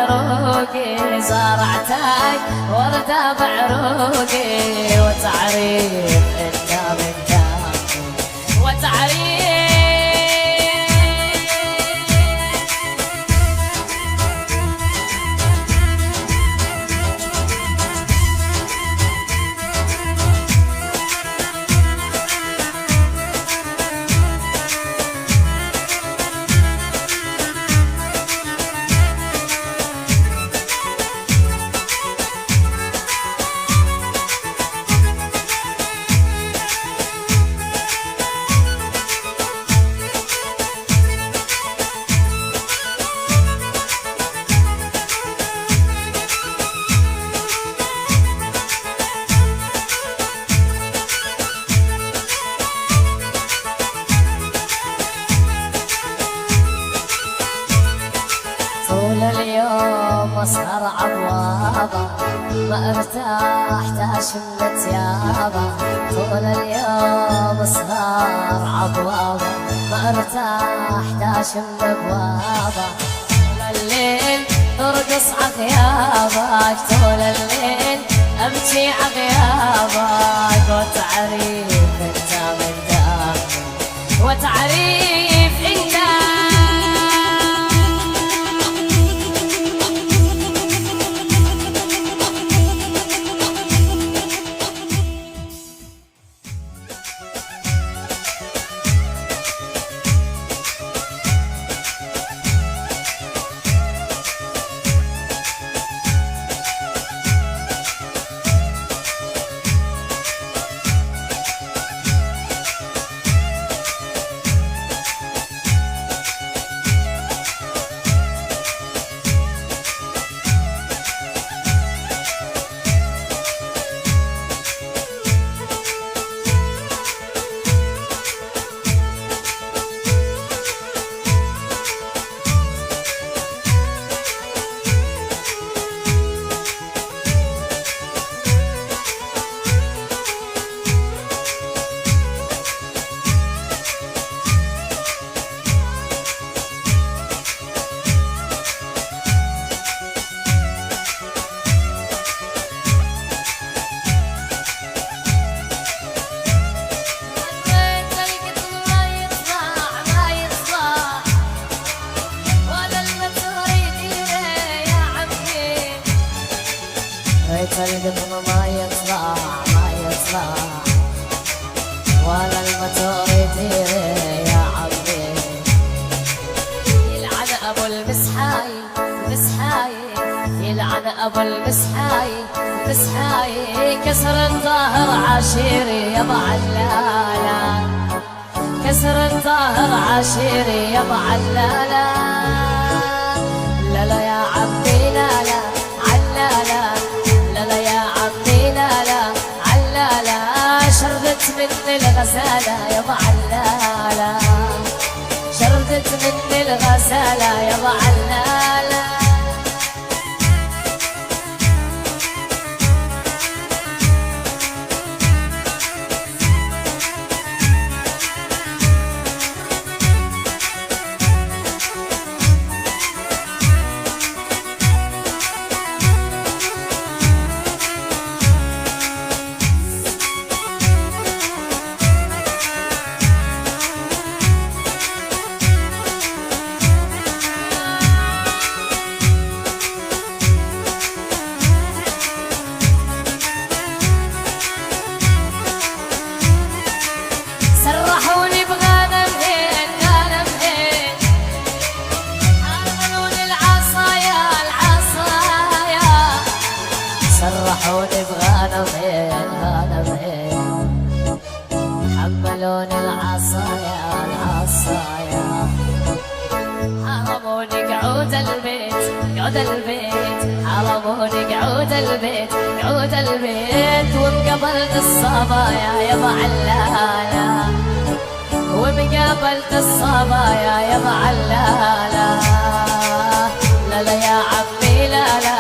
بعروقي زرعتك وردة بعروقي وتعريف انت من دمي وتعريف طول اليوم اسهر عبوابه ما ارتاح تاشم ثيابه طول اليوم اسهر عبوابه ما ارتاح تاشم ابوابه طول الليل ترقص عغيابك طول الليل امشي عغيابك وتعريف انت من دمي وتعريف انت القطن ما يطلع ولا الموتور يطير يا عمي يلعن ابو المسحاي يلعن ابو المسحاي كسر الظاهر عشيري يا معلالا كسر الظاهر عشيري يا معلالا لا لا يا عمي لا لا علالا لا يا عمي لا لا علالا شردت مني الغزالة يا معلالا شردت مني الغزالة يا معلالا سرحوني بغنمين حملوني العصايا حرموني قعود البيت حرموني قعود البيت ومقابلت الصبايا يا معلالا ومقابلت الصبايا يا معلالا لا لا يا عمي لا لا